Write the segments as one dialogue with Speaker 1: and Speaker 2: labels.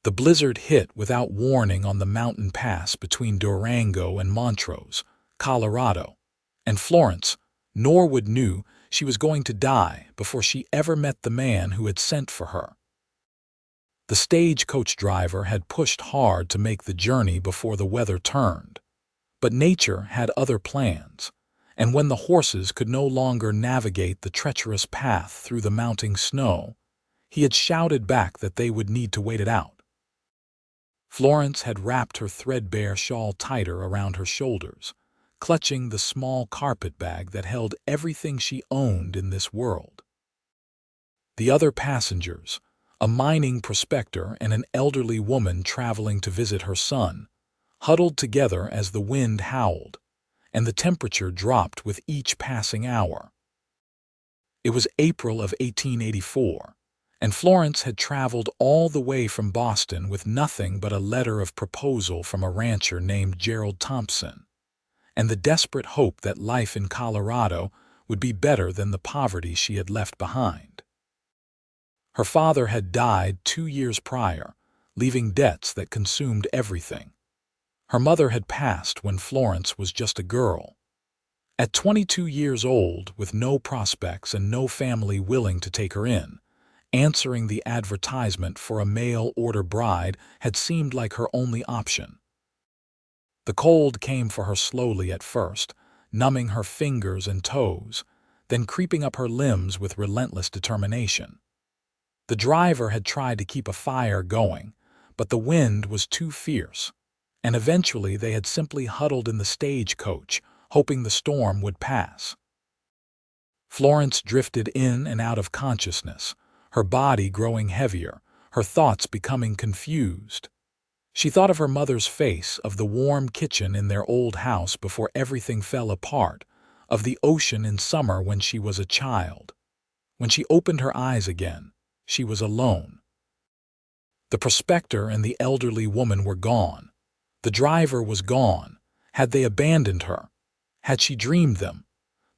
Speaker 1: The blizzard hit without warning on the mountain pass between Durango and Montrose, Colorado, and Florence Norwood knew she was going to die before she ever met the man who had sent for her. The stagecoach driver had pushed hard to make the journey before the weather turned, but nature had other plans, and when the horses could no longer navigate the treacherous path through the mounting snow, he had shouted back that they would need to wait it out. Florence had wrapped her threadbare shawl tighter around her shoulders, clutching the small carpet bag that held everything she owned in this world. The other passengers, a mining prospector and an elderly woman traveling to visit her son, huddled together as the wind howled, and the temperature dropped with each passing hour. It was April of 1884. And Florence had traveled all the way from Boston with nothing but a letter of proposal from a rancher named Gerald Thompson, and the desperate hope that life in Colorado would be better than the poverty she had left behind. Her father had died 2 years prior, leaving debts that consumed everything. Her mother had passed when Florence was just a girl. At 22 years old, with no prospects and no family willing to take her in, answering the advertisement for a mail-order bride had seemed like her only option. The cold came for her slowly at first, numbing her fingers and toes, then creeping up her limbs with relentless determination. The driver had tried to keep a fire going, but the wind was too fierce, and eventually they had simply huddled in the stagecoach, hoping the storm would pass. Florence drifted in and out of consciousness, her body growing heavier, her thoughts becoming confused. She thought of her mother's face, of the warm kitchen in their old house before everything fell apart, of the ocean in summer when she was a child. When she opened her eyes again, she was alone. The prospector and the elderly woman were gone. The driver was gone. Had they abandoned her? Had she dreamed them?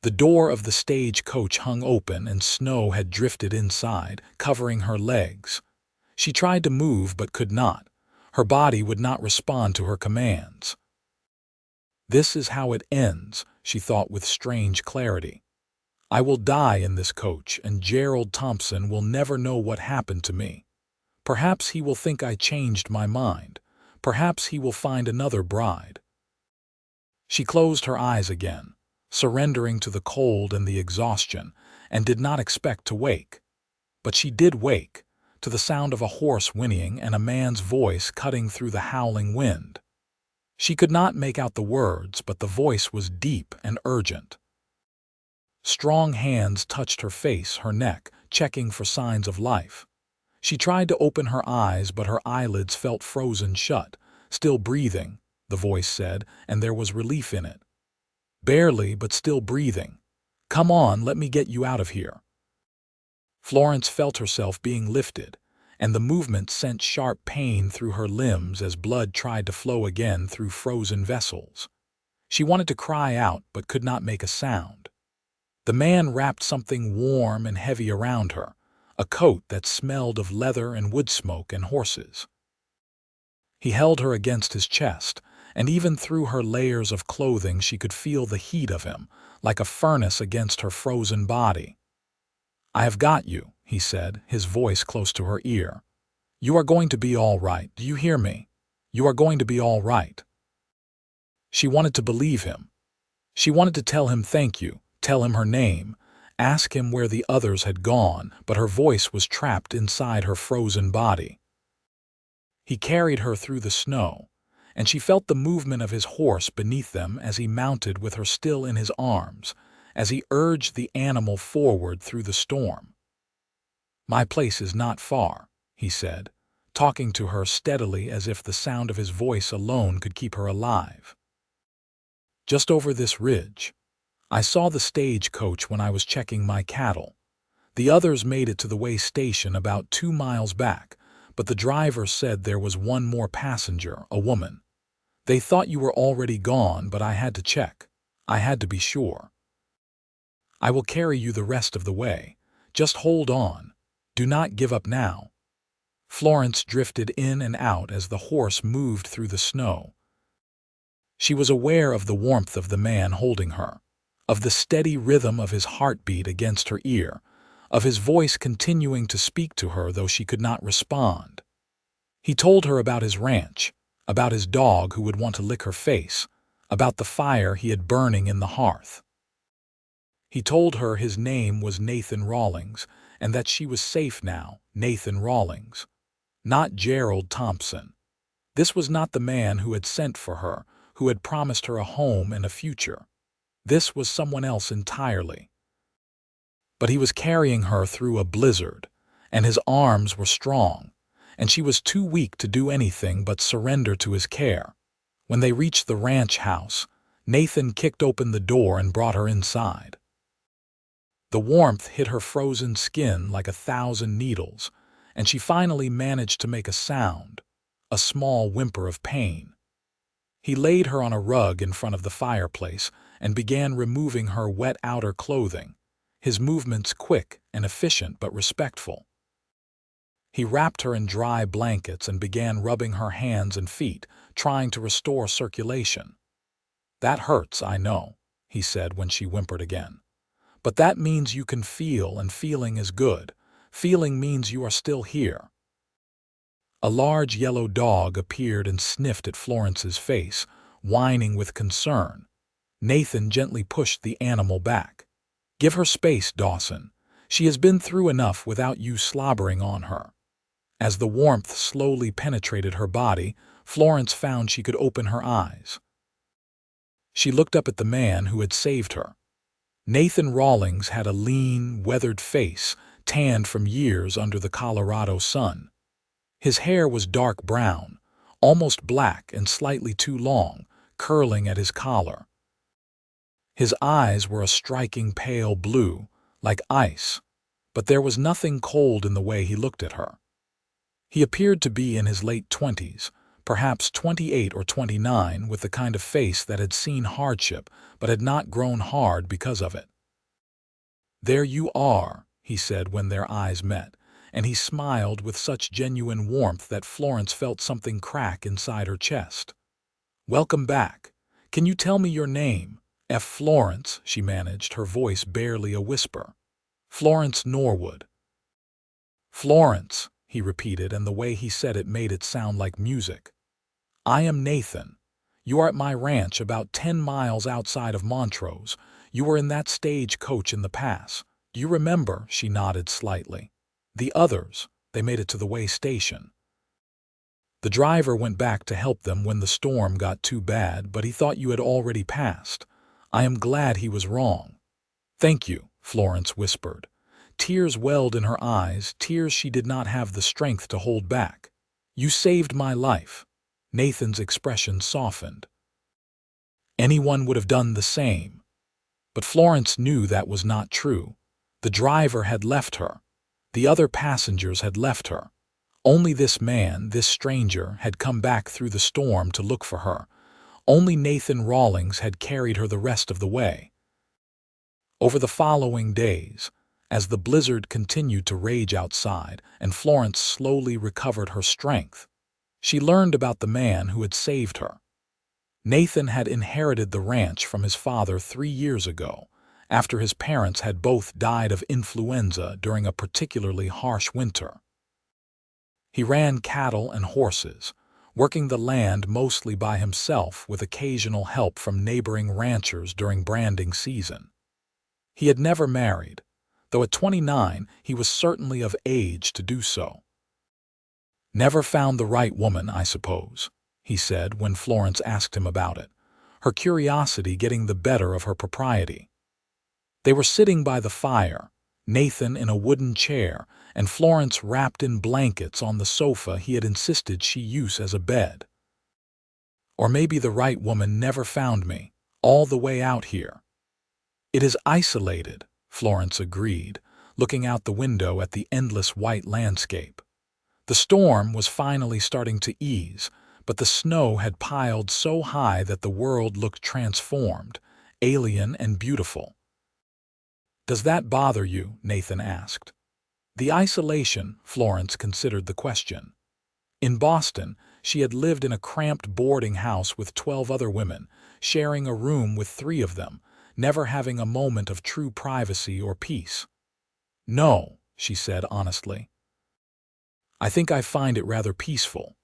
Speaker 1: The door of the stagecoach hung open and snow had drifted inside, covering her legs. She tried to move but could not. Her body would not respond to her commands. This is how it ends, she thought with strange clarity. I will die in this coach, and Gerald Thompson will never know what happened to me. Perhaps he will think I changed my mind. Perhaps he will find another bride. She closed her eyes again, surrendering to the cold and the exhaustion, and did not expect to wake. But she did wake, to the sound of a horse whinnying and a man's voice cutting through the howling wind. She could not make out the words, but the voice was deep and urgent. Strong hands touched her face, her neck, checking for signs of life. She tried to open her eyes, but her eyelids felt frozen shut. Still breathing, the voice said, and there was relief in it. Barely, but still breathing. Come on, let me get you out of here. Florence felt herself being lifted, and the movement sent sharp pain through her limbs as blood tried to flow again through frozen vessels. She wanted to cry out, but could not make a sound. The man wrapped something warm and heavy around her, a coat that smelled of leather and wood smoke and horses. He held her against his chest, and even through her layers of clothing she could feel the heat of him, like a furnace against her frozen body. I have got you, he said, his voice close to her ear. You are going to be all right, do you hear me? You are going to be all right. She wanted to believe him. She wanted to tell him thank you, tell him her name, ask him where the others had gone, but her voice was trapped inside her frozen body. He carried her through the snow, and she felt the movement of his horse beneath them as he mounted with her still in his arms, as he urged the animal forward through the storm. My place is not far, he said, talking to her steadily as if the sound of his voice alone could keep her alive. Just over this ridge. I saw the stagecoach when I was checking my cattle. The others made it to the way station about 2 miles back, but the driver said there was one more passenger, a woman. They thought you were already gone, but I had to check. I had to be sure. I will carry you the rest of the way. Just hold on. Do not give up now. Florence drifted in and out as the horse moved through the snow. She was aware of the warmth of the man holding her, of the steady rhythm of his heartbeat against her ear, of his voice continuing to speak to her though she could not respond. He told her about his ranch, about his dog who would want to lick her face, about the fire he had burning in the hearth. He told her his name was Nathan Rawlings and that she was safe now, Nathan Rawlings, not Gerald Thompson. This was not the man who had sent for her, who had promised her a home and a future. This was someone else entirely. But he was carrying her through a blizzard, and his arms were strong, and she was too weak to do anything but surrender to his care. When they reached the ranch house, Nathan kicked open the door and brought her inside. The warmth hit her frozen skin like 1,000 needles, and she finally managed to make a sound, a small whimper of pain. He laid her on a rug in front of the fireplace and began removing her wet outer clothing, his movements quick and efficient but respectful. He wrapped her in dry blankets and began rubbing her hands and feet, trying to restore circulation. "That hurts, I know," he said when she whimpered again. "But that means you can feel, and feeling is good. Feeling means you are still here." A large yellow dog appeared and sniffed at Florence's face, whining with concern. Nathan gently pushed the animal back. "Give her space, Dawson. She has been through enough without you slobbering on her." As the warmth slowly penetrated her body, Florence found she could open her eyes. She looked up at the man who had saved her. Nathan Rawlings had a lean, weathered face, tanned from years under the Colorado sun. His hair was dark brown, almost black and slightly too long, curling at his collar. His eyes were a striking pale blue, like ice, but there was nothing cold in the way he looked at her. He appeared to be in his late 20s, perhaps 28 or 29, with the kind of face that had seen hardship but had not grown hard because of it. "There you are," he said when their eyes met, and he smiled with such genuine warmth that Florence felt something crack inside her chest. "Welcome back. Can you tell me your name?" Florence, she managed, her voice barely a whisper. "Florence Norwood." "Florence," he repeated, and the way he said it made it sound like music. "I am Nathan. You are at my ranch about 10 miles outside of Montrose. You were in that stage coach in the pass. Do you remember?" She nodded slightly. "The others, they made it to the way station. The driver went back to help them when the storm got too bad, but he thought you had already passed. I am glad he was wrong." "Thank you," Florence whispered. Tears welled in her eyes, tears she did not have the strength to hold back. "You saved my life." Nathan's expression softened. Anyone would have done the same. But Florence knew that was not true. The driver had left her. The other passengers had left her. Only this man, this stranger, had come back through the storm to look for her. Only Nathan Rawlings had carried her the rest of the way. Over the following days, as the blizzard continued to rage outside and Florence slowly recovered her strength, she learned about the man who had saved her. Nathan had inherited the ranch from his father 3 years ago, after his parents had both died of influenza during a particularly harsh winter. He ran cattle and horses, working the land mostly by himself with occasional help from neighboring ranchers during branding season. He had never married, though at 29 he was certainly of age to do so. "Never found the right woman, I suppose," he said when Florence asked him about it, her curiosity getting the better of her propriety. They were sitting by the fire, Nathan in a wooden chair and Florence wrapped in blankets on the sofa he had insisted she use as a bed. "Or maybe the right woman never found me, all the way out here." "It is isolated," Florence agreed, looking out the window at the endless white landscape. The storm was finally starting to ease, but the snow had piled so high that the world looked transformed, alien and beautiful. "Does that bother you?" Nathan asked. The isolation, Florence considered the question. In Boston, she had lived in a cramped boarding house with 12 other women, sharing a room with 3 of them, never having a moment of true privacy or peace. "No," she said honestly. "I think I find it rather peaceful."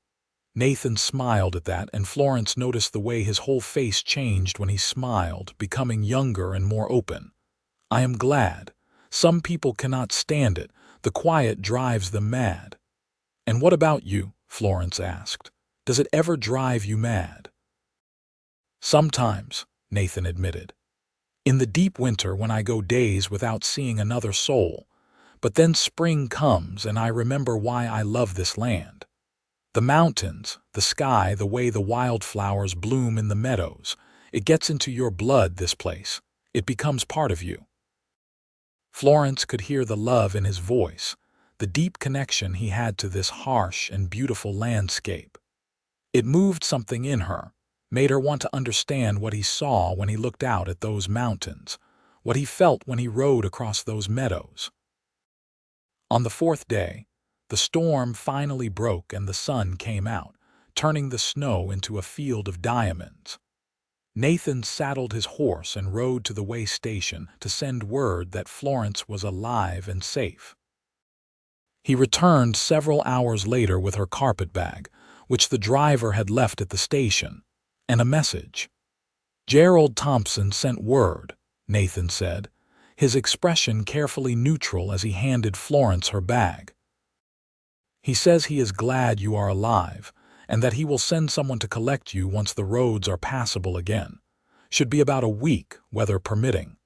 Speaker 1: Nathan smiled at that, and Florence noticed the way his whole face changed when he smiled, becoming younger and more open. "I am glad. Some people cannot stand it. The quiet drives them mad." "And what about you?" Florence asked. "Does it ever drive you mad?" "Sometimes," Nathan admitted. "In the deep winter when I go days without seeing another soul. But then spring comes and I remember why I love this land. The mountains, the sky, the way the wildflowers bloom in the meadows. It gets into your blood, this place. It becomes part of you." Florence could hear the love in his voice, the deep connection he had to this harsh and beautiful landscape. It moved something in her, made her want to understand what he saw when he looked out at those mountains, what he felt when he rode across those meadows. On the 4th day, the storm finally broke and the sun came out, turning the snow into a field of diamonds. Nathan saddled his horse and rode to the way station to send word that Florence was alive and safe. He returned several hours later with her carpet bag, which the driver had left at the station, and a message. "Gerald Thompson sent word," Nathan said, his expression carefully neutral as he handed Florence her bag. "He says he is glad you are alive, and that he will send someone to collect you once the roads are passable again. Should be about a week, weather permitting."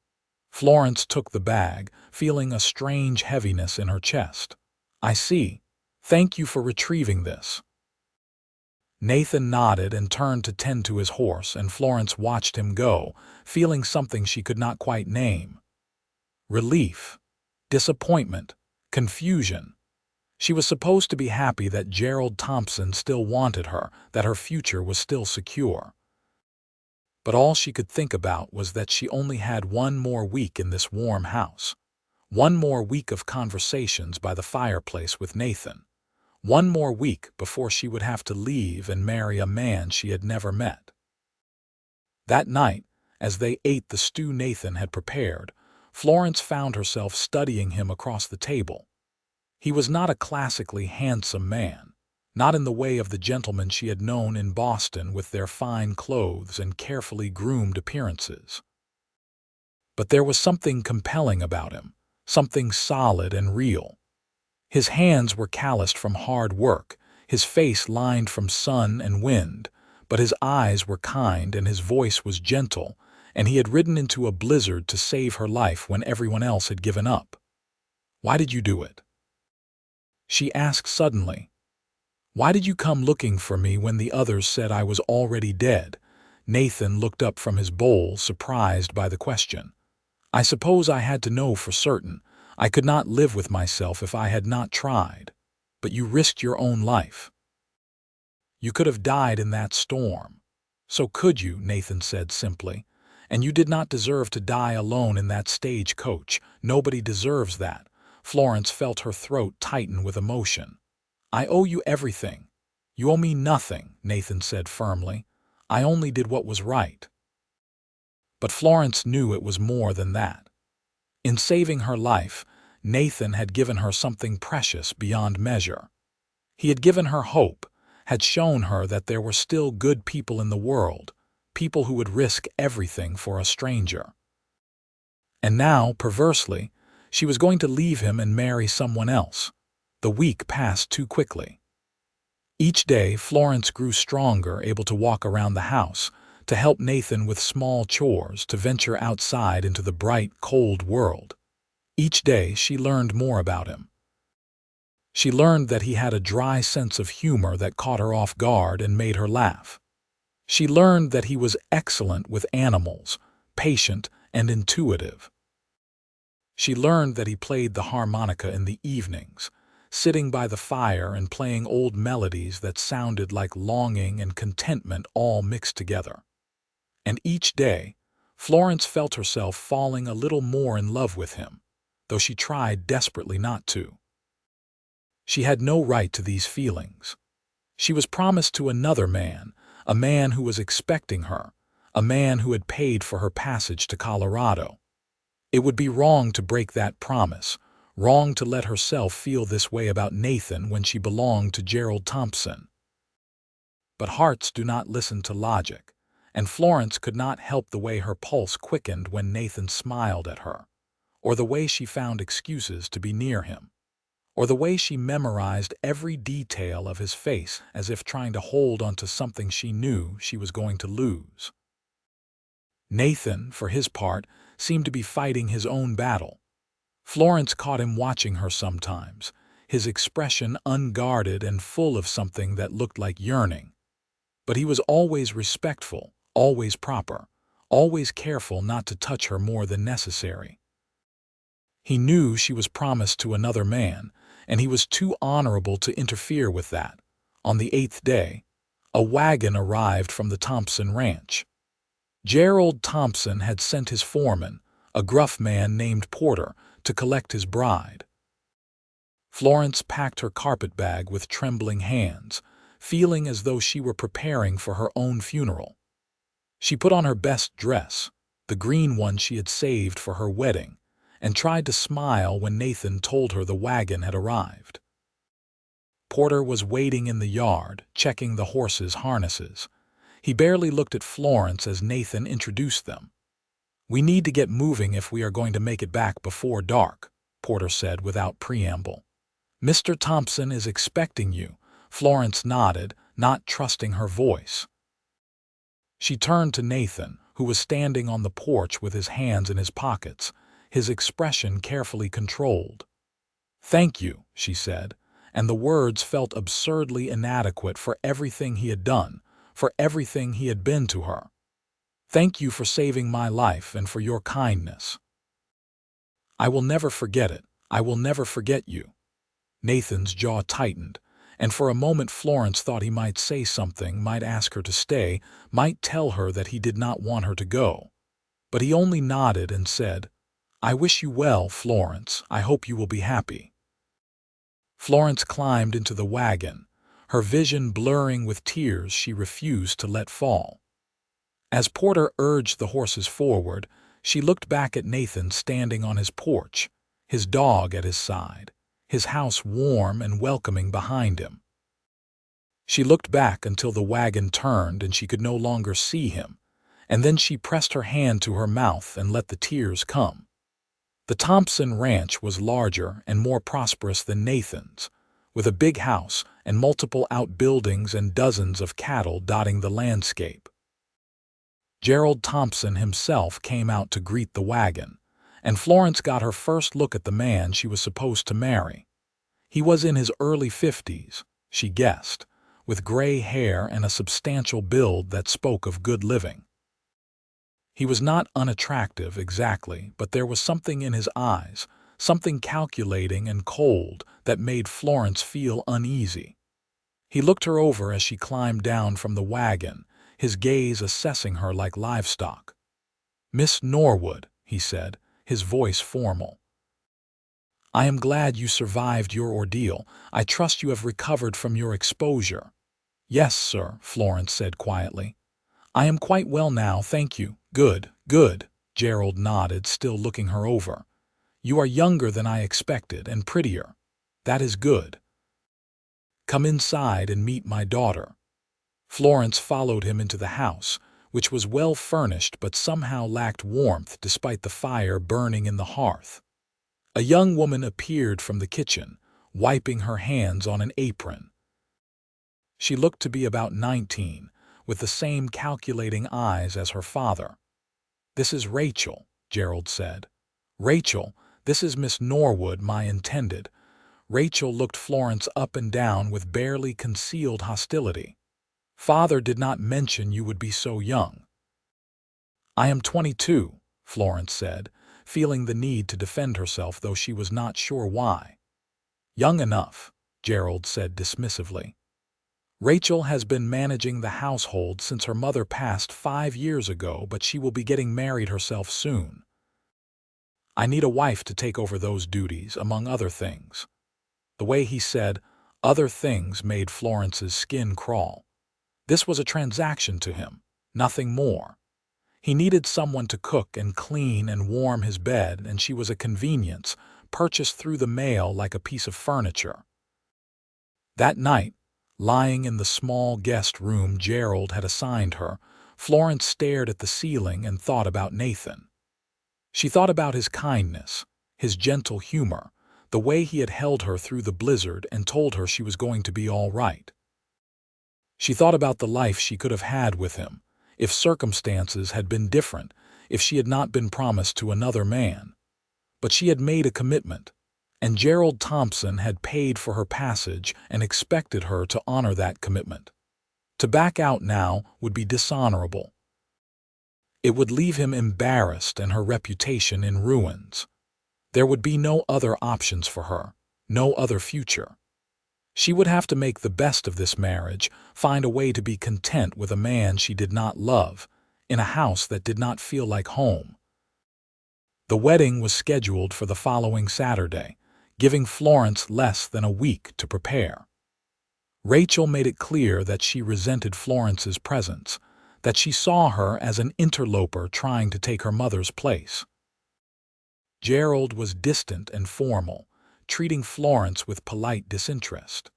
Speaker 1: Florence took the bag, feeling a strange heaviness in her chest. "I see. Thank you for retrieving this." Nathan nodded and turned to tend to his horse, and Florence watched him go, feeling something she could not quite name. Relief, disappointment, confusion. She was supposed to be happy that Gerald Thompson still wanted her, that her future was still secure. But all she could think about was that she only had one more week in this warm house. One more week of conversations by the fireplace with Nathan. One more week before she would have to leave and marry a man she had never met. That night, as they ate the stew Nathan had prepared, Florence found herself studying him across the table. He was not a classically handsome man, not in the way of the gentlemen she had known in Boston with their fine clothes and carefully groomed appearances. But there was something compelling about him, something solid and real. His hands were calloused from hard work, his face lined from sun and wind, but his eyes were kind and his voice was gentle, and he had ridden into a blizzard to save her life when everyone else had given up. "Why did you do it?" she asked suddenly. "Why did you come looking for me when the others said I was already dead?" Nathan looked up from his bowl, surprised by the question. "I suppose I had to know for certain. I could not live with myself if I had not tried. But you risked your own life. You could have died in that storm." "So could you," Nathan said simply. "And you did not deserve to die alone in that stagecoach. Nobody deserves that." Florence felt her throat tighten with emotion. "I owe you everything." "You owe me nothing," Nathan said firmly. "I only did what was right." But Florence knew it was more than that. In saving her life, Nathan had given her something precious beyond measure. He had given her hope, had shown her that there were still good people in the world, people who would risk everything for a stranger. And now, perversely, she was going to leave him and marry someone else. The week passed too quickly. Each day, Florence grew stronger, able to walk around the house, to help Nathan with small chores, to venture outside into the bright, cold world. Each day, she learned more about him. She learned that he had a dry sense of humor that caught her off guard and made her laugh. She learned that he was excellent with animals, patient and intuitive. She learned that he played the harmonica in the evenings, sitting by the fire and playing old melodies that sounded like longing and contentment all mixed together. And each day, Florence felt herself falling a little more in love with him, though she tried desperately not to. She had no right to these feelings. She was promised to another man, a man who was expecting her, a man who had paid for her passage to Colorado. It would be wrong to break that promise, wrong to let herself feel this way about Nathan when she belonged to Gerald Thompson. But hearts do not listen to logic, and Florence could not help the way her pulse quickened when Nathan smiled at her, or the way she found excuses to be near him, or the way she memorized every detail of his face as if trying to hold onto something she knew she was going to lose. Nathan, for his part, seemed to be fighting his own battle. Florence caught him watching her sometimes, his expression unguarded and full of something that looked like yearning. But he was always respectful, always proper, always careful not to touch her more than necessary. He knew she was promised to another man, and he was too honorable to interfere with that. On the 8th day, a wagon arrived from the Thompson ranch. Gerald Thompson had sent his foreman, a gruff man named Porter, to collect his bride. Florence packed her carpetbag with trembling hands, feeling as though she were preparing for her own funeral. She put on her best dress, the green one she had saved for her wedding, and tried to smile when Nathan told her the wagon had arrived. Porter was waiting in the yard, checking the horses' harnesses. He barely looked at Florence as Nathan introduced them. "We need to get moving if we are going to make it back before dark," Porter said without preamble. "Mr. Thompson is expecting you." Florence nodded, not trusting her voice. She turned to Nathan, who was standing on the porch with his hands in his pockets, his expression carefully controlled. "Thank you," she said, and the words felt absurdly inadequate for everything he had done, for everything he had been to her. "Thank you for saving my life and for your kindness. I will never forget it. I will never forget you." Nathan's jaw tightened, and for a moment Florence thought he might say something, might ask her to stay, might tell her that he did not want her to go. But he only nodded and said, "I wish you well, Florence. I hope you will be happy." Florence climbed into the wagon, her vision blurring with tears she refused to let fall. As Porter urged the horses forward, she looked back at Nathan standing on his porch, his dog at his side, his house warm and welcoming behind him. She looked back until the wagon turned and she could no longer see him, and then she pressed her hand to her mouth and let the tears come. The Thompson ranch was larger and more prosperous than Nathan's, with a big house and multiple outbuildings and dozens of cattle dotting the landscape. Gerald Thompson himself came out to greet the wagon, and Florence got her first look at the man she was supposed to marry. He was in his early 50s, she guessed, with gray hair and a substantial build that spoke of good living. He was not unattractive exactly, but there was something in his eyes, something calculating and cold, that made Florence feel uneasy. He looked her over as she climbed down from the wagon, his gaze assessing her like livestock. "Miss Norwood," he said, his voice formal. "I am glad you survived your ordeal. I trust you have recovered from your exposure." "Yes, sir," Florence said quietly. "I am quite well now, thank you." "Good, good," Gerald nodded, still looking her over. "You are younger than I expected, and prettier. That is good. Come inside and meet my daughter." Florence followed him into the house, which was well furnished but somehow lacked warmth despite the fire burning in the hearth. A young woman appeared from the kitchen, wiping her hands on an apron. She looked to be about 19, with the same calculating eyes as her father. "This is Rachel," Gerald said. "Rachel, this is Miss Norwood, my intended." Rachel looked Florence up and down with barely concealed hostility. "Father did not mention you would be so young." "I am 22, Florence said, feeling the need to defend herself though she was not sure why. "Young enough," Gerald said dismissively. "Rachel has been managing the household since her mother passed 5 years ago, but she will be getting married herself soon. I need a wife to take over those duties, among other things." The way he said other things made Florence's skin crawl. This was a transaction to him, nothing more. He needed someone to cook and clean and warm his bed, and she was a convenience, purchased through the mail like a piece of furniture. That night, lying in the small guest room Gerald had assigned her, Florence stared at the ceiling and thought about Nathan. She thought about his kindness, his gentle humor, the way he had held her through the blizzard and told her she was going to be all right. She thought about the life she could have had with him, if circumstances had been different, if she had not been promised to another man. But she had made a commitment, and Gerald Thompson had paid for her passage and expected her to honor that commitment. To back out now would be dishonorable. It would leave him embarrassed and her reputation in ruins. There would be no other options for her, no other future. She would have to make the best of this marriage, find a way to be content with a man she did not love, in a house that did not feel like home. The wedding was scheduled for the following Saturday, giving Florence less than a week to prepare. Rachel made it clear that she resented Florence's presence, that she saw her as an interloper trying to take her mother's place. Gerald was distant and formal, treating Florence with polite disinterest.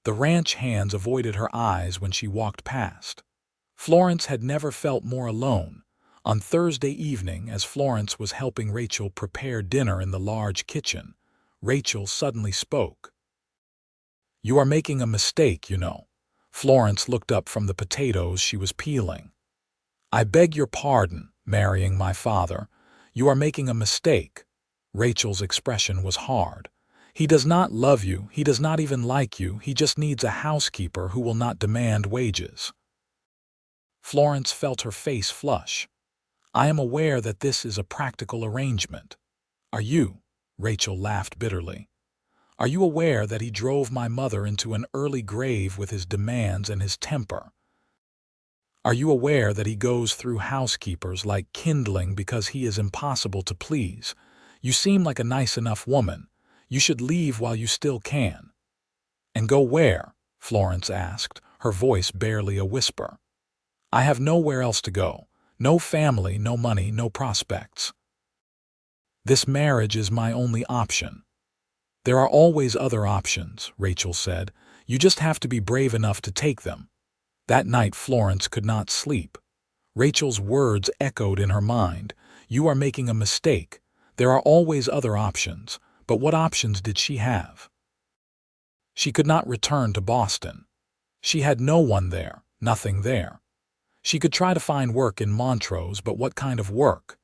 Speaker 1: The ranch hands avoided her eyes when she walked past. Florence had never felt more alone. On Thursday evening, as Florence was helping Rachel prepare dinner in the large kitchen, Rachel suddenly spoke. "You are making a mistake, you know." Florence looked up from the potatoes she was peeling. "I beg your pardon, marrying my father. You are making a mistake." Rachel's expression was hard. "He does not love you, he does not even like you, he just needs a housekeeper who will not demand wages." Florence felt her face flush. "I am aware that this is a practical arrangement." "Are you?" Rachel laughed bitterly. "Are you aware that he drove my mother into an early grave with his demands and his temper? Are you aware that he goes through housekeepers like kindling because he is impossible to please? You seem like a nice enough woman. You should leave while you still can." "And go where?" Florence asked, her voice barely a whisper. "I have nowhere else to go. No family, no money, no prospects. This marriage is my only option." "There are always other options," Rachel said. "You just have to be brave enough to take them." That night Florence could not sleep. Rachel's words echoed in her mind. You are making a mistake. There are always other options. But what options did she have? She could not return to Boston. She had no one there, nothing there. She could try to find work in Montrose, but what kind of work?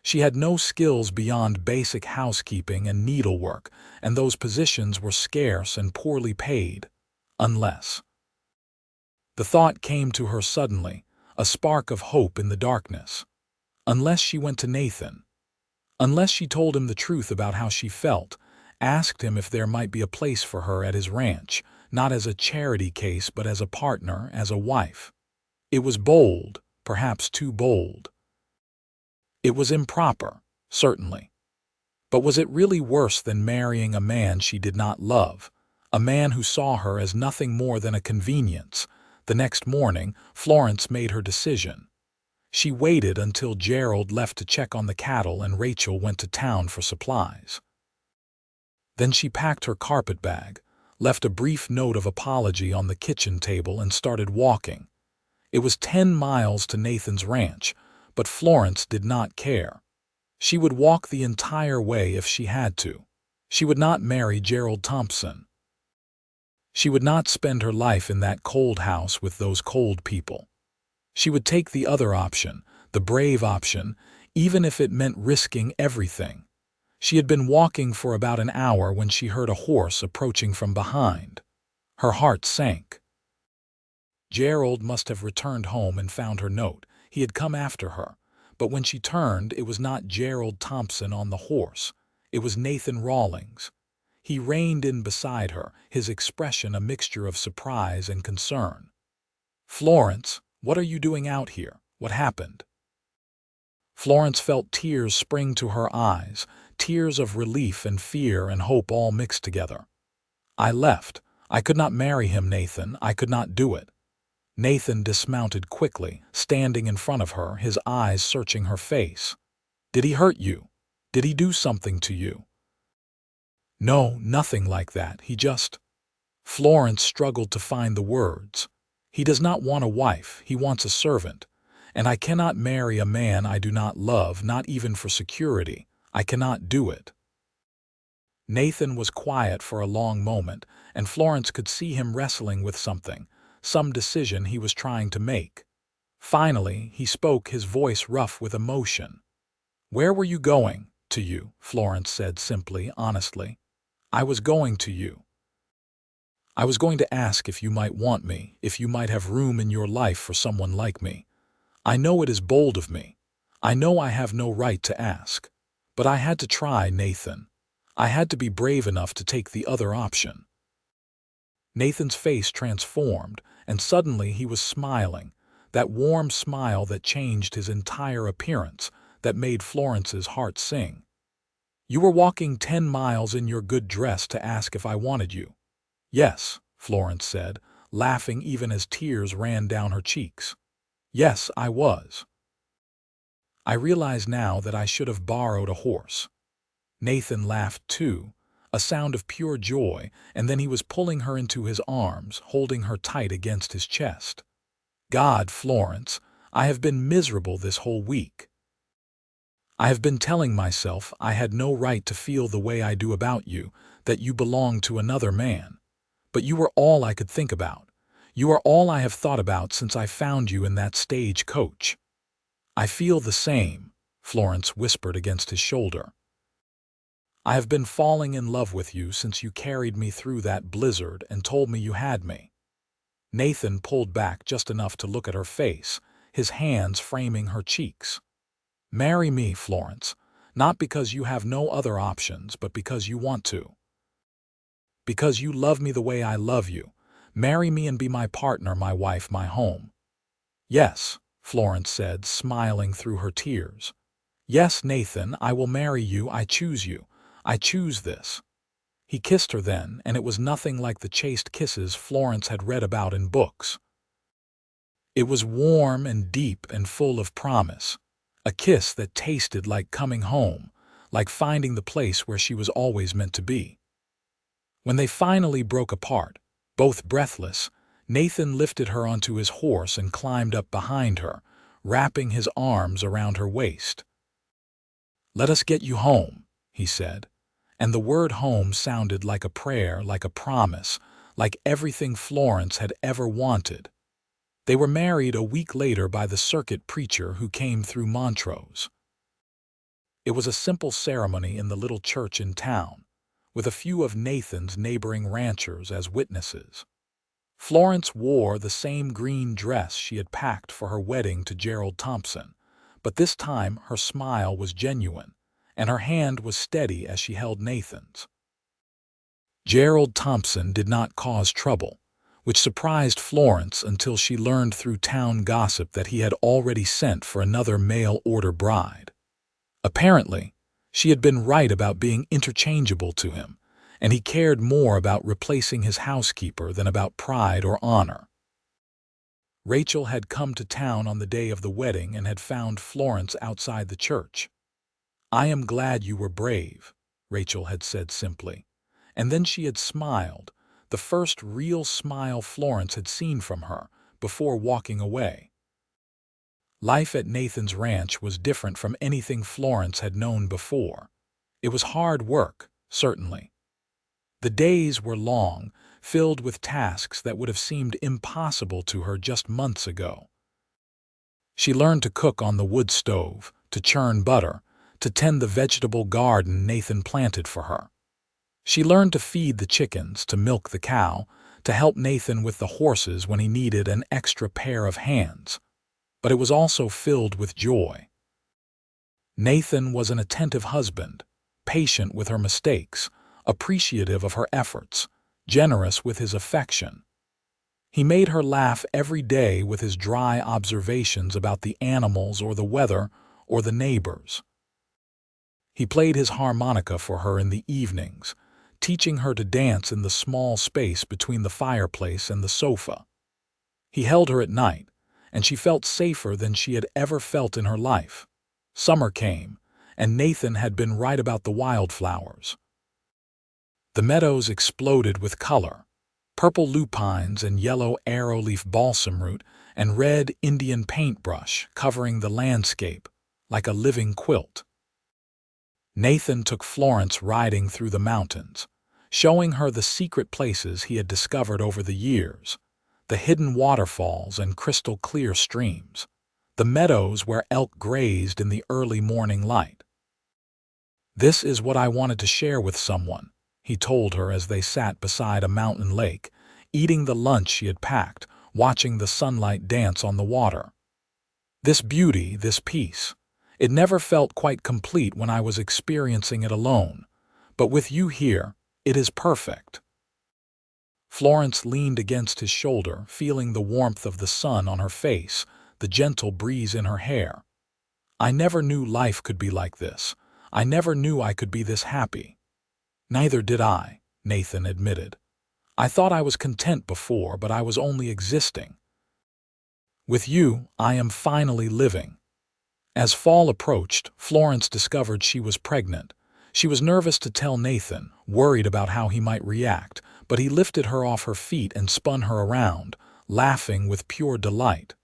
Speaker 1: She had no skills beyond basic housekeeping and needlework, and those positions were scarce and poorly paid. Unless. The thought came to her suddenly, a spark of hope in the darkness. Unless she went to Nathan. Unless she told him the truth about how she felt, asked him if there might be a place for her at his ranch, not as a charity case but as a partner, as a wife. It was bold, perhaps too bold. It was improper, certainly. But was it really worse than marrying a man she did not love, a man who saw her as nothing more than a convenience? The next morning, Florence made her decision. She waited until Gerald left to check on the cattle and Rachel went to town for supplies. Then she packed her carpet bag, left a brief note of apology on the kitchen table and started walking. It was 10 miles to Nathan's ranch, but Florence did not care. She would walk the entire way if she had to. She would not marry Gerald Thompson. She would not spend her life in that cold house with those cold people. She would take the other option, the brave option, even if it meant risking everything. She had been walking for about an hour when she heard a horse approaching from behind. Her heart sank. Gerald must have returned home and found her note. He had come after her. But when she turned, it was not Gerald Thompson on the horse. It was Nathan Rawlings. He reined in beside her, his expression a mixture of surprise and concern. "Florence, what are you doing out here? What happened?" Florence felt tears spring to her eyes, tears of relief and fear and hope all mixed together. I left. I could not marry him, Nathan. I could not do it. Nathan dismounted quickly, standing in front of her, his eyes searching her face. Did he hurt you? Did he do something to you? No, nothing like that. He just... Florence struggled to find the words. He does not want a wife. He wants a servant. And I cannot marry a man I do not love, not even for security. I cannot do it. Nathan was quiet for a long moment, and Florence could see him wrestling with something, some decision he was trying to make. Finally, he spoke, his voice rough with emotion. "Where were you going?" "To you," Florence said simply, honestly. "I was going to you. I was going to ask if you might want me, if you might have room in your life for someone like me. I know it is bold of me. I know I have no right to ask. But I had to try, Nathan. I had to be brave enough to take the other option." Nathan's face transformed, and suddenly he was smiling, that warm smile that changed his entire appearance, that made Florence's heart sing. "You were walking 10 miles in your good dress to ask if I wanted you." "Yes," Florence said, laughing even as tears ran down her cheeks. "Yes, I was. I realize now that I should have borrowed a horse." Nathan laughed too, a sound of pure joy, and then he was pulling her into his arms, holding her tight against his chest. "God, Florence, I have been miserable this whole week. I have been telling myself I had no right to feel the way I do about you, that you belong to another man. But you were all I could think about. You are all I have thought about since I found you in that stage coach." "I feel the same," Florence whispered against his shoulder. "I have been falling in love with you since you carried me through that blizzard and told me you had me." Nathan pulled back just enough to look at her face, his hands framing her cheeks. "Marry me, Florence, not because you have no other options, but because you want to. Because you love me the way I love you. Marry me and be my partner, my wife, my home." "Yes," Florence said, smiling through her tears. "Yes, Nathan, I will marry you. I choose you. I choose this." He kissed her then, and it was nothing like the chaste kisses Florence had read about in books. It was warm and deep and full of promise, a kiss that tasted like coming home, like finding the place where she was always meant to be. When they finally broke apart, both breathless, Nathan lifted her onto his horse and climbed up behind her, wrapping his arms around her waist. "Let us get you home," he said, and the word home sounded like a prayer, like a promise, like everything Florence had ever wanted. They were married a week later by the circuit preacher who came through Montrose. It was a simple ceremony in the little church in town, with a few of Nathan's neighboring ranchers as witnesses. Florence wore the same green dress she had packed for her wedding to Gerald Thompson, but this time her smile was genuine, and her hand was steady as she held Nathan's. Gerald Thompson did not cause trouble, which surprised Florence until she learned through town gossip that he had already sent for another mail-order bride. Apparently, she had been right about being interchangeable to him, and he cared more about replacing his housekeeper than about pride or honor. Rachel had come to town on the day of the wedding and had found Florence outside the church. "I am glad you were brave," Rachel had said simply, and then she had smiled, the first real smile Florence had seen from her, before walking away. Life at Nathan's ranch was different from anything Florence had known before. It was hard work, certainly. The days were long, filled with tasks that would have seemed impossible to her just months ago. She learned to cook on the wood stove, to churn butter, to tend the vegetable garden Nathan planted for her. She learned to feed the chickens, to milk the cow, to help Nathan with the horses when he needed an extra pair of hands. But it was also filled with joy. Nathan was an attentive husband, patient with her mistakes, appreciative of her efforts, generous with his affection. He made her laugh every day with his dry observations about the animals or the weather or the neighbors. He played his harmonica for her in the evenings, teaching her to dance in the small space between the fireplace and the sofa. He held her at night, and she felt safer than she had ever felt in her life. Summer came, and Nathan had been right about the wildflowers. The meadows exploded with color: purple lupines and yellow arrowleaf balsamroot and red Indian paintbrush covering the landscape like a living quilt. Nathan took Florence riding through the mountains, showing her the secret places he had discovered over the years, the hidden waterfalls and crystal-clear streams, the meadows where elk grazed in the early morning light. "This is what I wanted to share with someone," he told her as they sat beside a mountain lake, eating the lunch she had packed, watching the sunlight dance on the water. "This beauty, this peace. It never felt quite complete when I was experiencing it alone, but with you here, it is perfect." Florence leaned against his shoulder, feeling the warmth of the sun on her face, the gentle breeze in her hair. "I never knew life could be like this. I never knew I could be this happy." "Neither did I," Nathan admitted. "I thought I was content before, but I was only existing. With you, I am finally living." As fall approached, Florence discovered she was pregnant. She was nervous to tell Nathan, worried about how he might react, but he lifted her off her feet and spun her around, laughing with pure delight.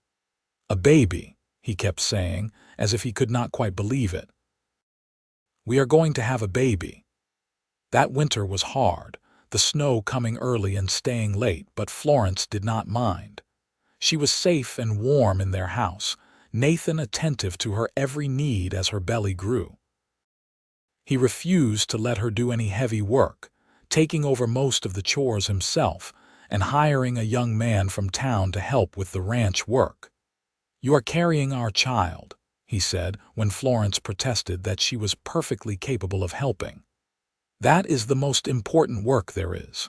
Speaker 1: "A baby," he kept saying, as if he could not quite believe it. "We are going to have a baby." That winter was hard, the snow coming early and staying late, but Florence did not mind. She was safe and warm in their house, Nathan attentive to her every need as her belly grew. He refused to let her do any heavy work, taking over most of the chores himself and hiring a young man from town to help with the ranch work. "You are carrying our child," he said when Florence protested that she was perfectly capable of helping. "That is the most important work there is."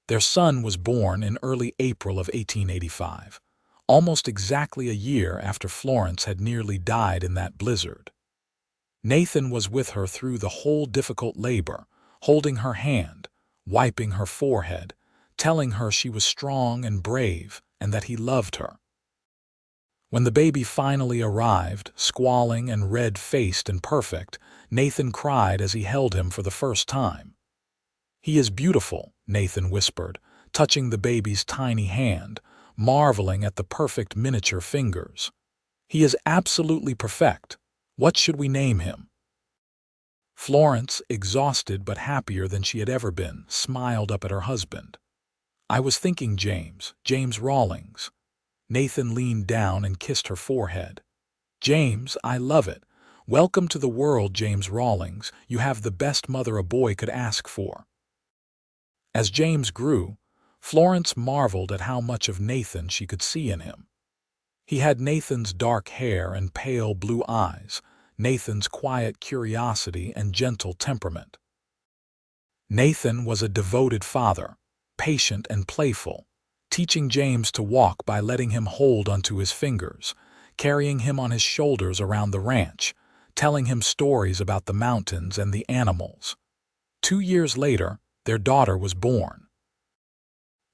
Speaker 1: Their son was born in early April of 1885, almost exactly a year after Florence had nearly died in that blizzard. Nathan was with her through the whole difficult labor, holding her hand, wiping her forehead, telling her she was strong and brave and that he loved her. When the baby finally arrived, squalling and red-faced and perfect, Nathan cried as he held him for the first time. "He is beautiful," Nathan whispered, touching the baby's tiny hand, marveling at the perfect miniature fingers. "He is absolutely perfect. What should we name him?" Florence, exhausted but happier than she had ever been, smiled up at her husband. "I was thinking James Rawlings." Nathan leaned down and kissed her forehead. "James, I love it. Welcome to the world, James Rawlings. You have the best mother a boy could ask for." As James grew, Florence marveled at how much of Nathan she could see in him. He had Nathan's dark hair and pale blue eyes, Nathan's quiet curiosity and gentle temperament. Nathan was a devoted father, patient and playful, teaching James to walk by letting him hold onto his fingers, carrying him on his shoulders around the ranch, telling him stories about the mountains and the animals. 2 years later, their daughter was born.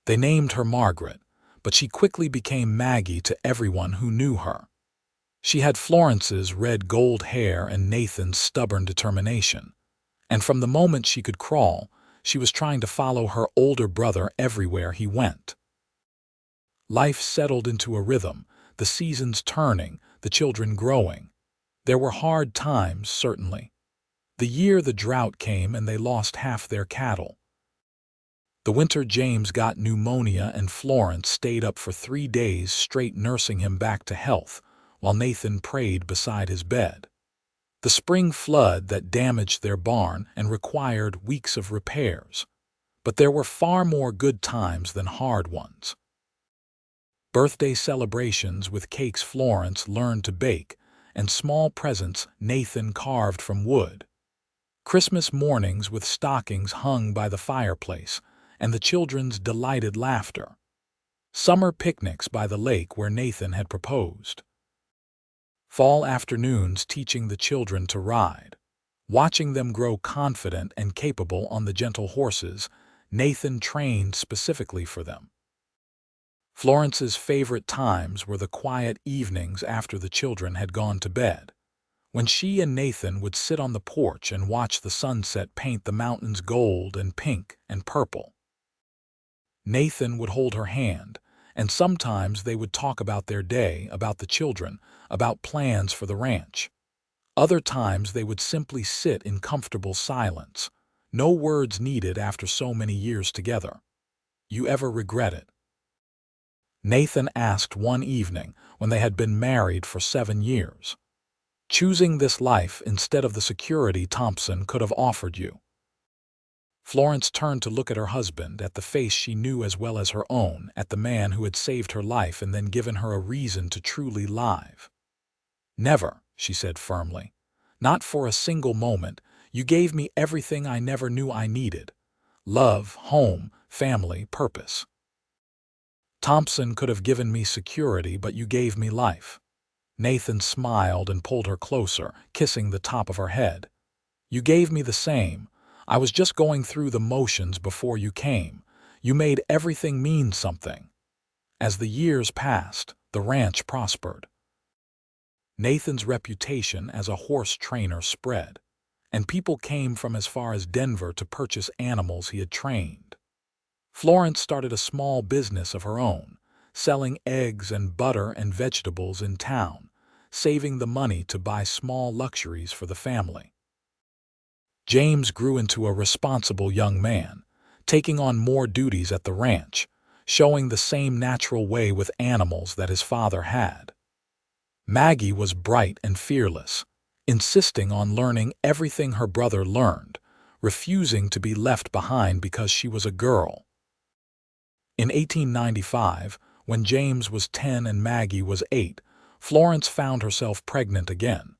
Speaker 1: They named her Margaret, but she quickly became Maggie to everyone who knew her. She had Florence's red gold hair and Nathan's stubborn determination, and from the moment she could crawl, she was trying to follow her older brother everywhere he went. Life settled into a rhythm, the seasons turning, the children growing. There were hard times, certainly. The year the drought came and they lost half their cattle. The winter James got pneumonia and Florence stayed up for 3 days straight nursing him back to health, while Nathan prayed beside his bed. The spring flood that damaged their barn and required weeks of repairs. But there were far more good times than hard ones. Birthday celebrations with cakes Florence learned to bake, and small presents Nathan carved from wood. Christmas mornings with stockings hung by the fireplace, and the children's delighted laughter. Summer picnics by the lake where Nathan had proposed. Fall afternoons teaching the children to ride. Watching them grow confident and capable on the gentle horses, Nathan trained specifically for them. Florence's favorite times were the quiet evenings after the children had gone to bed, when she and Nathan would sit on the porch and watch the sunset paint the mountains gold and pink and purple. Nathan would hold her hand, and sometimes they would talk about their day, about the children, about plans for the ranch. Other times they would simply sit in comfortable silence, no words needed after so many years together. "You ever regret it?" Nathan asked one evening when they had been married for 7 years. "Choosing this life instead of the security Thompson could have offered you." Florence turned to look at her husband, at the face she knew as well as her own, at the man who had saved her life and then given her a reason to truly live. "Never," she said firmly. "Not for a single moment. You gave me everything I never knew I needed. Love, home, family, purpose. Thompson could have given me security, but you gave me life." Nathan smiled and pulled her closer, kissing the top of her head. "You gave me the same. I was just going through the motions before you came. You made everything mean something." As the years passed, the ranch prospered. Nathan's reputation as a horse trainer spread, and people came from as far as Denver to purchase animals he had trained. Florence started a small business of her own, selling eggs and butter and vegetables in town, saving the money to buy small luxuries for the family. James grew into a responsible young man, taking on more duties at the ranch, showing the same natural way with animals that his father had. Maggie was bright and fearless, insisting on learning everything her brother learned, refusing to be left behind because she was a girl. In 1895, when James was 10 and Maggie was 8, Florence found herself pregnant again.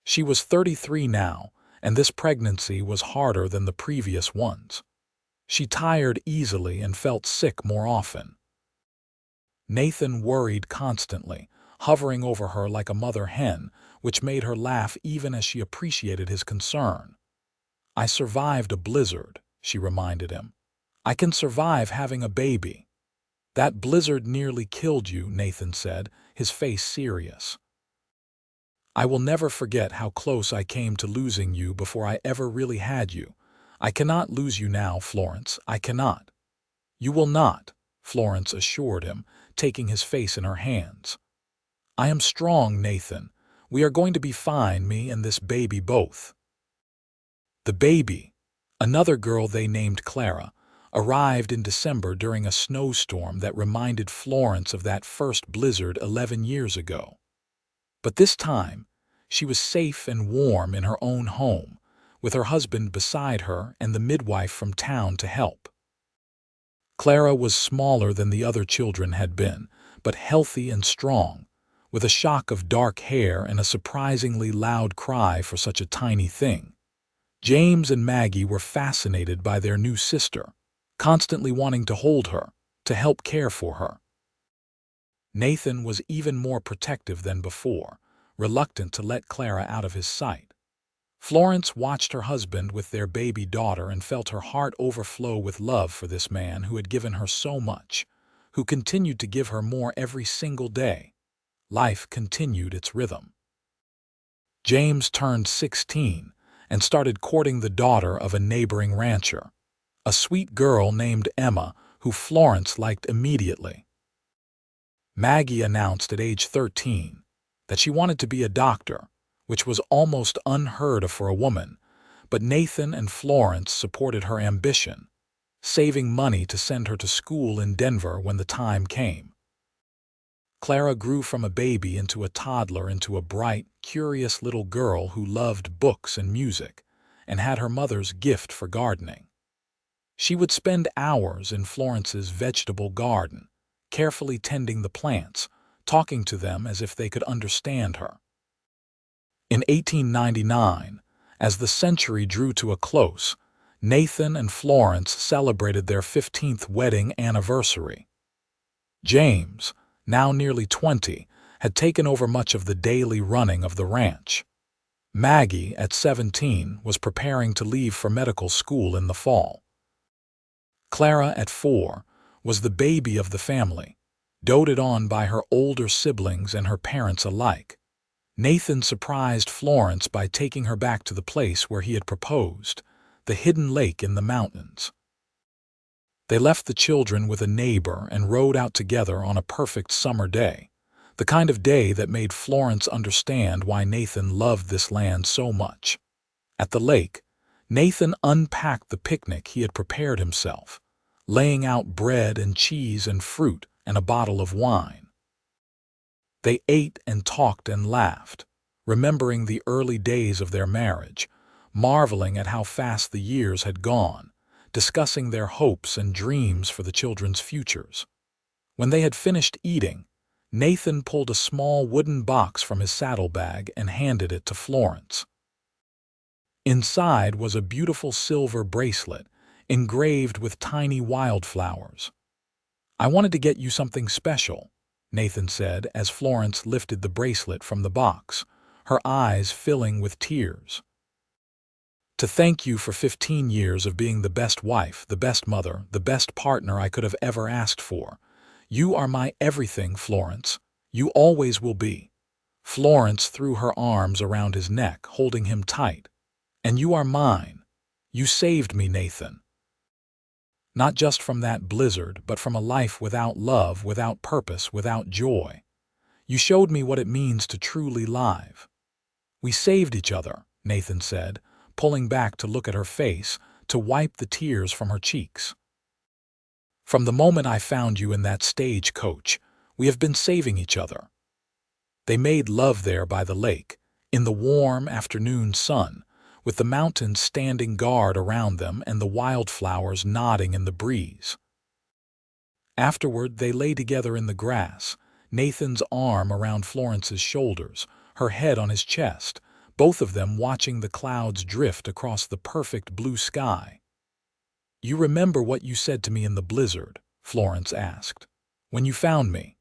Speaker 1: She was 33 now, and this pregnancy was harder than the previous ones. She tired easily and felt sick more often. Nathan worried constantly, hovering over her like a mother hen, which made her laugh even as she appreciated his concern. "I survived a blizzard," she reminded him. "I can survive having a baby." "That blizzard nearly killed you," Nathan said, his face serious. "I will never forget how close I came to losing you before I ever really had you. I cannot lose you now, Florence, I cannot." "You will not," Florence assured him, taking his face in her hands. "I am strong, Nathan. We are going to be fine, me and this baby both." The baby, another girl they named Clara, arrived in December during a snowstorm that reminded Florence of that first blizzard 11 years ago. But this time, she was safe and warm in her own home, with her husband beside her and the midwife from town to help. Clara was smaller than the other children had been, but healthy and strong, with a shock of dark hair and a surprisingly loud cry for such a tiny thing. James and Maggie were fascinated by their new sister, constantly wanting to hold her, to help care for her. Nathan was even more protective than before, reluctant to let Clara out of his sight. Florence watched her husband with their baby daughter and felt her heart overflow with love for this man who had given her so much, who continued to give her more every single day. Life continued its rhythm. James turned 16 and started courting the daughter of a neighboring rancher, a sweet girl named Emma who Florence liked immediately. Maggie announced at age 13 that she wanted to be a doctor, which was almost unheard of for a woman, but Nathan and Florence supported her ambition, saving money to send her to school in Denver when the time came. Clara grew from a baby into a toddler into a bright, curious little girl who loved books and music, and had her mother's gift for gardening. She would spend hours in Florence's vegetable garden, carefully tending the plants, talking to them as if they could understand her. In 1899, as the century drew to a close, Nathan and Florence celebrated their 15th wedding anniversary. James, now nearly 20, had taken over much of the daily running of the ranch. Maggie, at 17, was preparing to leave for medical school in the fall. Clara, at 4, was the baby of the family, doted on by her older siblings and her parents alike. Nathan surprised Florence by taking her back to the place where he had proposed, the hidden lake in the mountains. They left the children with a neighbor and rode out together on a perfect summer day, the kind of day that made Florence understand why Nathan loved this land so much. At the lake, Nathan unpacked the picnic he had prepared himself, laying out bread and cheese and fruit and a bottle of wine. They ate and talked and laughed, remembering the early days of their marriage, marveling at how fast the years had gone, discussing their hopes and dreams for the children's futures. When they had finished eating, Nathan pulled a small wooden box from his saddlebag and handed it to Florence. Inside was a beautiful silver bracelet, engraved with tiny wildflowers. "I wanted to get you something special," Nathan said as Florence lifted the bracelet from the box, her eyes filling with tears. "To thank you for 15 years of being the best wife, the best mother, the best partner I could have ever asked for. You are my everything, Florence. You always will be." Florence threw her arms around his neck, holding him tight. "And you are mine. You saved me, Nathan. Not just from that blizzard, but from a life without love, without purpose, without joy. You showed me what it means to truly live." "We saved each other," Nathan said, pulling back to look at her face, to wipe the tears from her cheeks. "From the moment I found you in that stagecoach, we have been saving each other." They made love there by the lake, in the warm afternoon sun, with the mountains standing guard around them and the wildflowers nodding in the breeze. Afterward, they lay together in the grass, Nathan's arm around Florence's shoulders, her head on his chest, both of them watching the clouds drift across the perfect blue sky. "You remember what you said to me in the blizzard?" Florence asked. "When you found me?"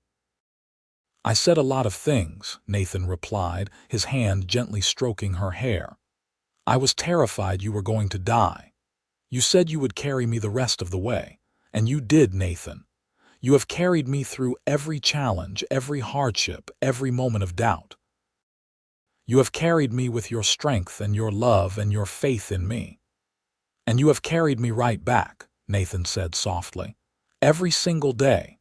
Speaker 1: "I said a lot of things," Nathan replied, his hand gently stroking her hair. "I was terrified you were going to die. You said you would carry me the rest of the way, and you did, Nathan. You have carried me through every challenge, every hardship, every moment of doubt. You have carried me with your strength and your love and your faith in me. And you have carried me right back," Nathan said softly. "Every single day.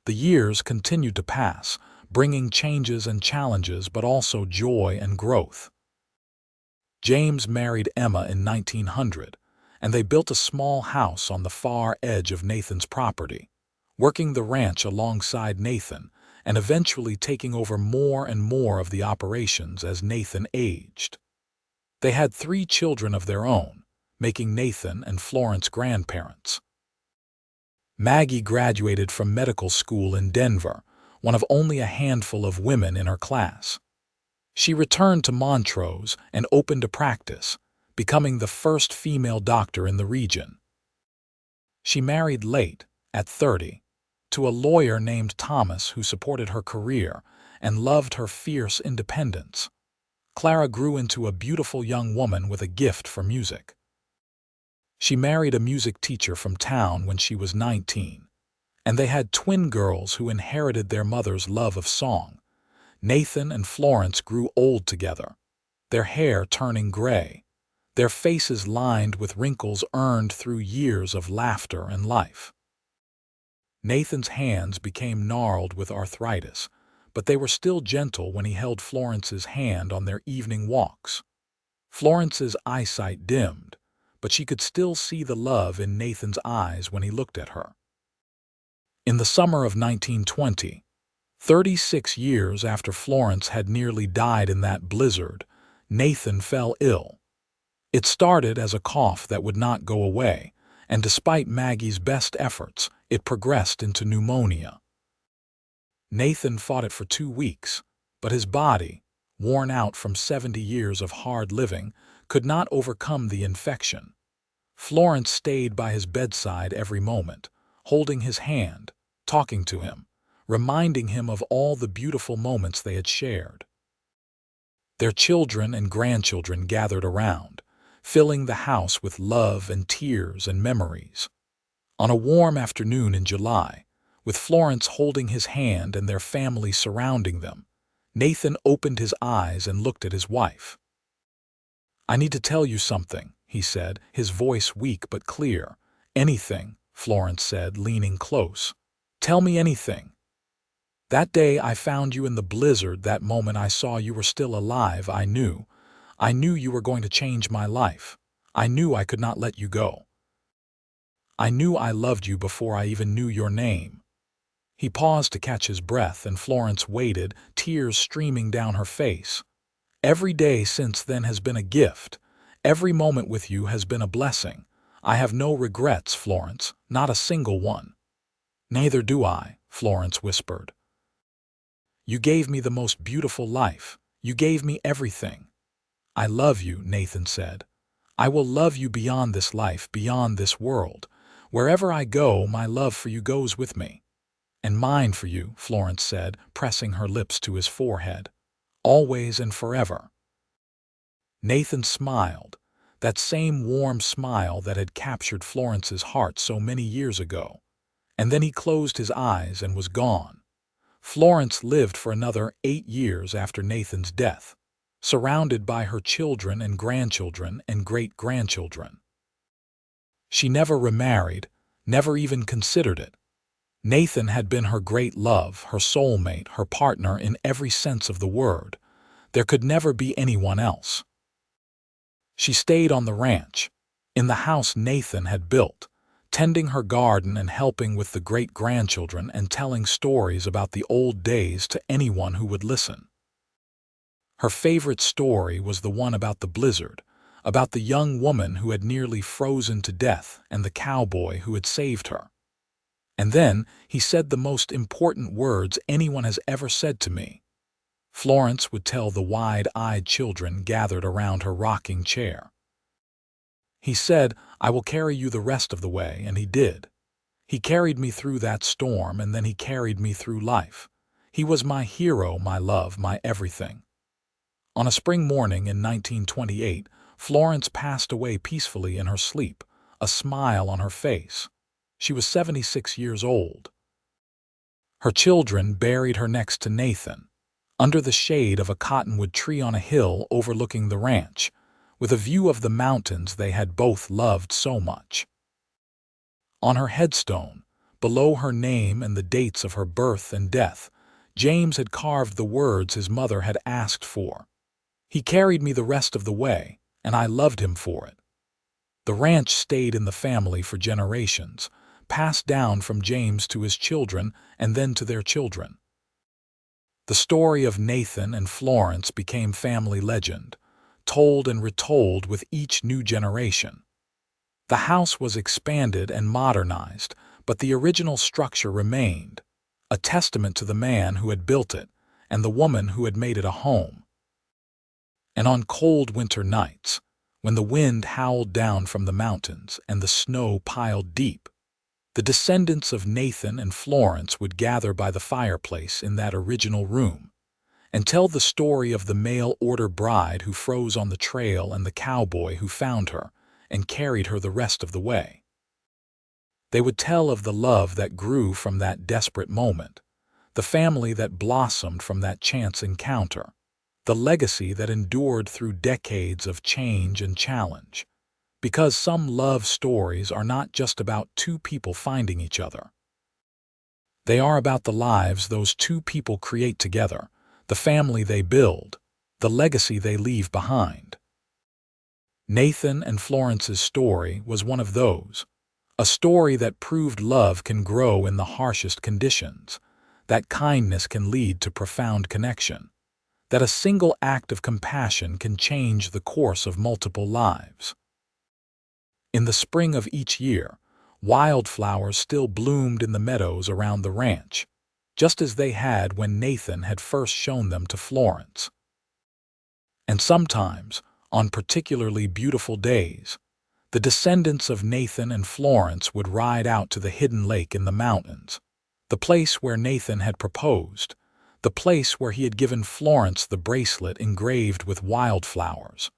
Speaker 1: The years continued to pass, bringing changes and challenges, but also joy and growth." James married Emma in 1900, and they built a small house on the far edge of Nathan's property, working the ranch alongside Nathan and eventually taking over more and more of the operations as Nathan aged. They had 3 children of their own, making Nathan and Florence grandparents. Maggie graduated from medical school in Denver, one of only a handful of women in her class. She returned to Montrose and opened a practice, becoming the first female doctor in the region. She married late, at 30, to a lawyer named Thomas who supported her career and loved her fierce independence. Clara grew into a beautiful young woman with a gift for music. She married a music teacher from town when she was 19, and they had twin girls who inherited their mother's love of song. Nathan and Florence grew old together, their hair turning gray, their faces lined with wrinkles earned through years of laughter and life. Nathan's hands became gnarled with arthritis, but they were still gentle when he held Florence's hand on their evening walks. Florence's eyesight dimmed, but she could still see the love in Nathan's eyes when he looked at her. In the summer of 1920, 36 years after Florence had nearly died in that blizzard, Nathan fell ill. It started as a cough that would not go away, and despite Maggie's best efforts, it progressed into pneumonia. Nathan fought it for 2 weeks, but his body, worn out from 70 years of hard living, could not overcome the infection. Florence stayed by his bedside every moment, holding his hand, talking to him, reminding him of all the beautiful moments they had shared. Their children and grandchildren gathered around, filling the house with love and tears and memories. On a warm afternoon in July, with Florence holding his hand and their family surrounding them, Nathan opened his eyes and looked at his wife. "I need to tell you something," he said, his voice weak but clear. "Anything," Florence said, leaning close. "Tell me anything. That day I found you in the blizzard, that moment I saw you were still alive, I knew you were going to change my life. I knew I could not let you go. I knew I loved you before I even knew your name." He paused to catch his breath, and Florence waited, tears streaming down her face. "Every day since then has been a gift. Every moment with you has been a blessing. I have no regrets, Florence, not a single one." "Neither do I," Florence whispered. "You gave me the most beautiful life. You gave me everything." "I love you," Nathan said. "I will love you beyond this life, beyond this world. Wherever I go, my love for you goes with me." "And mine for you," Florence said, pressing her lips to his forehead. "Always and forever." Nathan smiled, that same warm smile that had captured Florence's heart so many years ago. And then he closed his eyes and was gone. Florence lived for another 8 years after Nathan's death, surrounded by her children and grandchildren and great-grandchildren. She never remarried, never even considered it. Nathan had been her great love, her soulmate, her partner in every sense of the word. There could never be anyone else. She stayed on the ranch, in the house Nathan had built, tending her garden and helping with the great-grandchildren and telling stories about the old days to anyone who would listen. Her favorite story was the one about the blizzard, about the young woman who had nearly frozen to death and the cowboy who had saved her. "And then he said the most important words anyone has ever said to me," Florence would tell the wide-eyed children gathered around her rocking chair. "He said, 'I will carry you the rest of the way,' and he did. He carried me through that storm, and then he carried me through life. He was my hero, my love, my everything." On a spring morning in 1928, Florence passed away peacefully in her sleep, a smile on her face. She was 76 years old. Her children buried her next to Nathan, under the shade of a cottonwood tree on a hill overlooking the ranch, with a view of the mountains they had both loved so much. On her headstone, below her name and the dates of her birth and death, James had carved the words his mother had asked for. "He carried me the rest of the way, and I loved him for it." The ranch stayed in the family for generations, passed down from James to his children and then to their children. The story of Nathan and Florence became family legend, told and retold with each new generation. The house was expanded and modernized, but the original structure remained, a testament to the man who had built it and the woman who had made it a home. And on cold winter nights, when the wind howled down from the mountains and the snow piled deep, the descendants of Nathan and Florence would gather by the fireplace in that original room and tell the story of the mail-order bride who froze on the trail and the cowboy who found her and carried her the rest of the way. They would tell of the love that grew from that desperate moment, the family that blossomed from that chance encounter, the legacy that endured through decades of change and challenge. Because some love stories are not just about two people finding each other. They are about the lives those two people create together, the family they build, the legacy they leave behind. Nathan and Florence's story was one of those, a story that proved love can grow in the harshest conditions, that kindness can lead to profound connection, that a single act of compassion can change the course of multiple lives. In the spring of each year, wildflowers still bloomed in the meadows around the ranch, just as they had when Nathan had first shown them to Florence. And sometimes, on particularly beautiful days, the descendants of Nathan and Florence would ride out to the hidden lake in the mountains, the place where Nathan had proposed, the place where he had given Florence the bracelet engraved with wildflowers,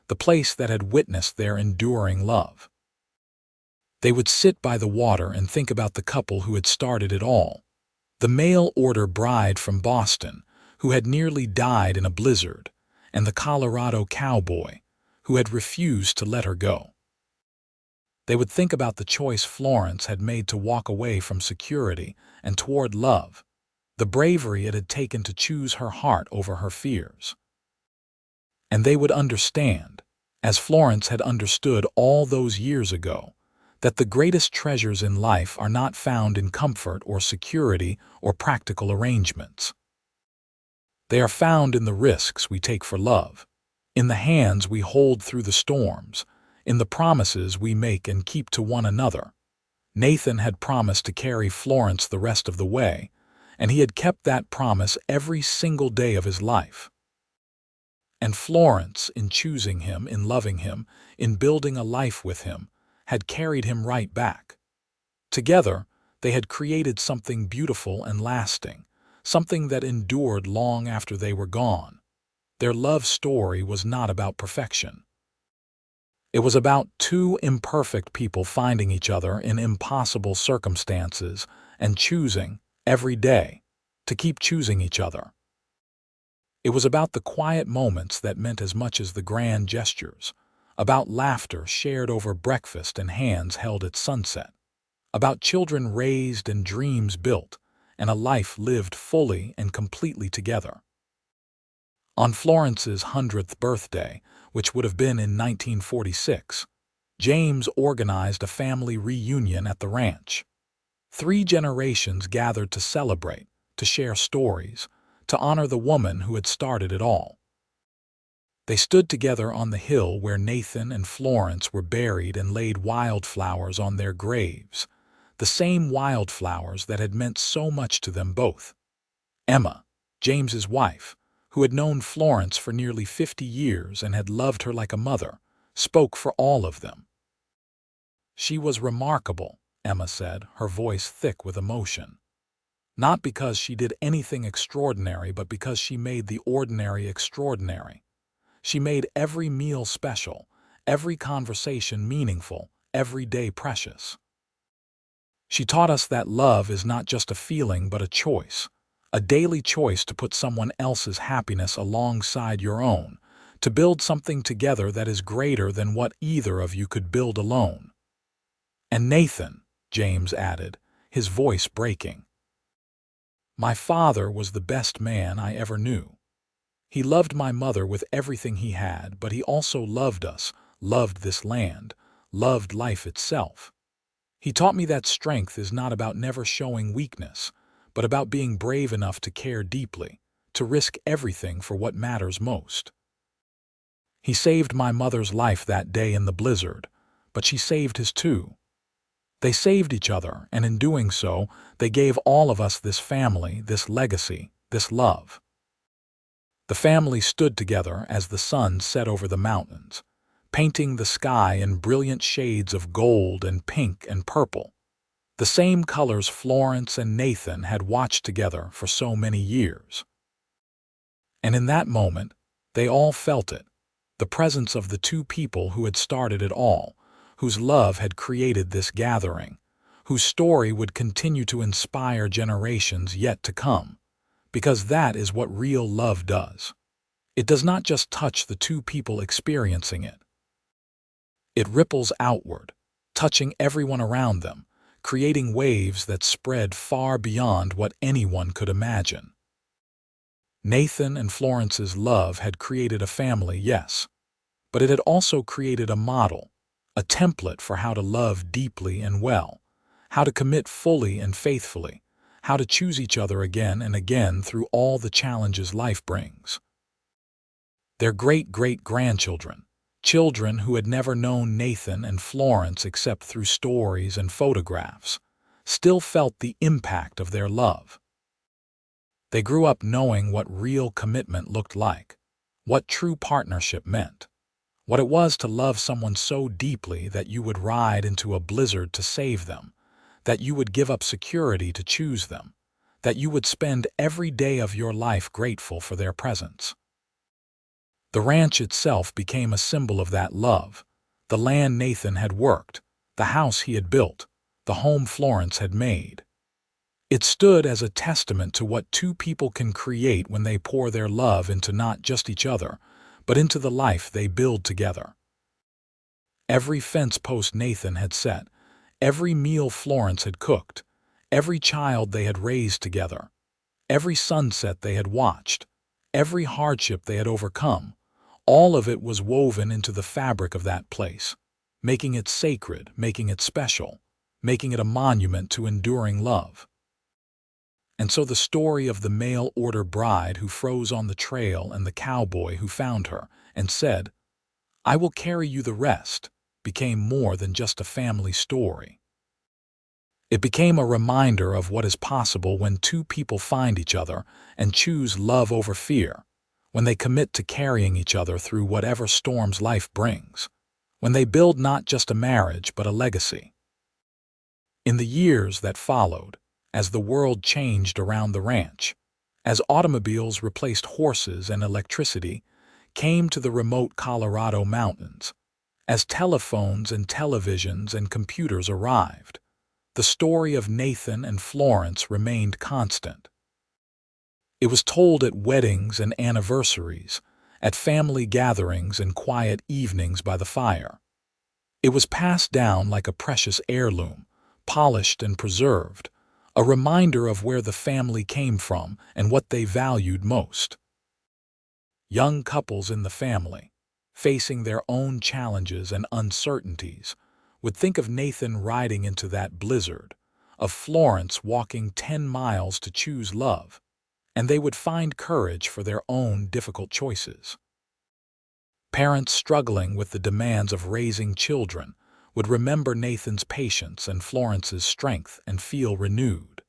Speaker 1: the place that had witnessed their enduring love. They would sit by the water and think about the couple who had started it all, the mail-order bride from Boston, who had nearly died in a blizzard, and the Colorado cowboy, who had refused to let her go. They would think about the choice Florence had made to walk away from security and toward love, the bravery it had taken to choose her heart over her fears. And they would understand, as Florence had understood all those years ago, that the greatest treasures in life are not found in comfort or security or practical arrangements. They are found in the risks we take for love, in the hands we hold through the storms, in the promises we make and keep to one another. Nathan had promised to carry Florence the rest of the way, and he had kept that promise every single day of his life. And Florence, in choosing him, in loving him, in building a life with him, had carried him right back. Together, they had created something beautiful and lasting, something that endured long after they were gone. Their love story was not about perfection. It was about two imperfect people finding each other in impossible circumstances and choosing, every day, to keep choosing each other. It was about the quiet moments that meant as much as the grand gestures, about laughter shared over breakfast and hands held at sunset, about children raised and dreams built, and a life lived fully and completely together. On Florence's 100th birthday, which would have been in 1946, James organized a family reunion at the ranch. 3 generations gathered to celebrate, to share stories, to honor the woman who had started it all. They stood together on the hill where Nathan and Florence were buried and laid wildflowers on their graves, the same wildflowers that had meant so much to them both. Emma, James's wife, who had known Florence for nearly 50 years and had loved her like a mother, spoke for all of them. She was remarkable, Emma said, her voice thick with emotion. Not because she did anything extraordinary, but because she made the ordinary extraordinary. She made every meal special, every conversation meaningful, every day precious. She taught us that love is not just a feeling but a choice, a daily choice to put someone else's happiness alongside your own, to build something together that is greater than what either of you could build alone. And Nathan, James added, his voice breaking. My father was the best man I ever knew. He loved my mother with everything he had, but he also loved us, loved this land, loved life itself. He taught me that strength is not about never showing weakness, but about being brave enough to care deeply, to risk everything for what matters most. He saved my mother's life that day in the blizzard, but she saved his too. They saved each other, and in doing so, they gave all of us this family, this legacy, this love. The family stood together as the sun set over the mountains, painting the sky in brilliant shades of gold and pink and purple, the same colors Florence and Nathan had watched together for so many years. And in that moment, they all felt it, the presence of the two people who had started it all, whose love had created this gathering, whose story would continue to inspire generations yet to come. Because that is what real love does. It does not just touch the two people experiencing it. It ripples outward, touching everyone around them, creating waves that spread far beyond what anyone could imagine. Nathan and Florence's love had created a family, yes, but it had also created a model, a template for how to love deeply and well, how to commit fully and faithfully, how to choose each other again and again through all the challenges life brings. Their great-great-grandchildren, children who had never known Nathan and Florence except through stories and photographs, still felt the impact of their love. They grew up knowing what real commitment looked like, what true partnership meant, what it was to love someone so deeply that you would ride into a blizzard to save them, that you would give up security to choose them, that you would spend every day of your life grateful for their presence. The ranch itself became a symbol of that love, the land Nathan had worked, the house he had built, the home Florence had made. It stood as a testament to what two people can create when they pour their love into not just each other, but into the life they build together. Every fence post Nathan had set, every meal Florence had cooked, every child they had raised together, every sunset they had watched, every hardship they had overcome, all of it was woven into the fabric of that place, making it sacred, making it special, making it a monument to enduring love. And so the story of the mail-order bride who froze on the trail and the cowboy who found her and said, "I will carry you the rest," became more than just a family story. It became a reminder of what is possible when two people find each other and choose love over fear, when they commit to carrying each other through whatever storms life brings, when they build not just a marriage but a legacy. In the years that followed, as the world changed around the ranch, as automobiles replaced horses and electricity came to the remote Colorado mountains, as telephones and televisions and computers arrived, the story of Nathan and Florence remained constant. It was told at weddings and anniversaries, at family gatherings and quiet evenings by the fire. It was passed down like a precious heirloom, polished and preserved, a reminder of where the family came from and what they valued most. Young couples in the family, facing their own challenges and uncertainties, would think of Nathan riding into that blizzard, of Florence walking 10 miles to choose love, and they would find courage for their own difficult choices. Parents struggling with the demands of raising children would remember Nathan's patience and Florence's strength and feel renewed.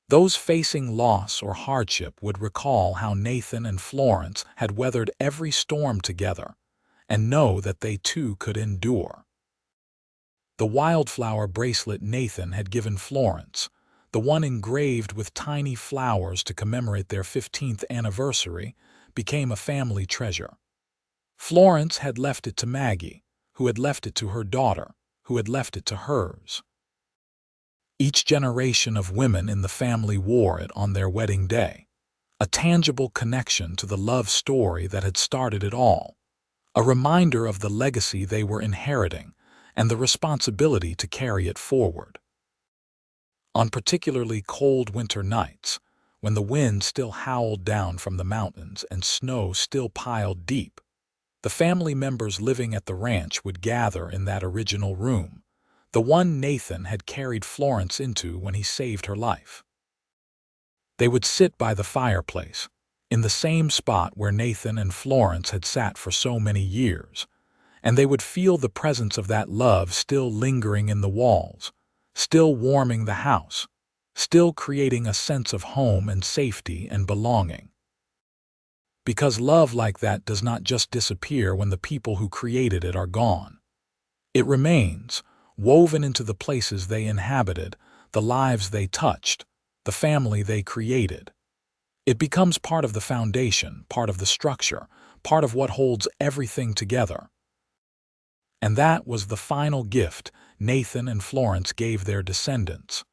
Speaker 1: Those facing loss or hardship would recall how Nathan and Florence had weathered every storm together and know that they too could endure. The wildflower bracelet Nathan had given Florence, the one engraved with tiny flowers to commemorate their 15th anniversary, became a family treasure. Florence had left it to Maggie, who had left it to her daughter, who had left it to hers. Each generation of women in the family wore it on their wedding day, a tangible connection to the love story that had started it all, a reminder of the legacy they were inheriting and the responsibility to carry it forward. On particularly cold winter nights, when the wind still howled down from the mountains and snow still piled deep, the family members living at the ranch would gather in that original room, the one Nathan had carried Florence into when he saved her life. They would sit by the fireplace, in the same spot where Nathan and Florence had sat for so many years, and they would feel the presence of that love still lingering in the walls, still warming the house, still creating a sense of home and safety and belonging. Because love like that does not just disappear when the people who created it are gone. It remains, woven into the places they inhabited, the lives they touched, the family they created. It becomes part of the foundation, part of the structure, part of what holds everything together. And that was the final gift Nathan and Florence gave their descendants.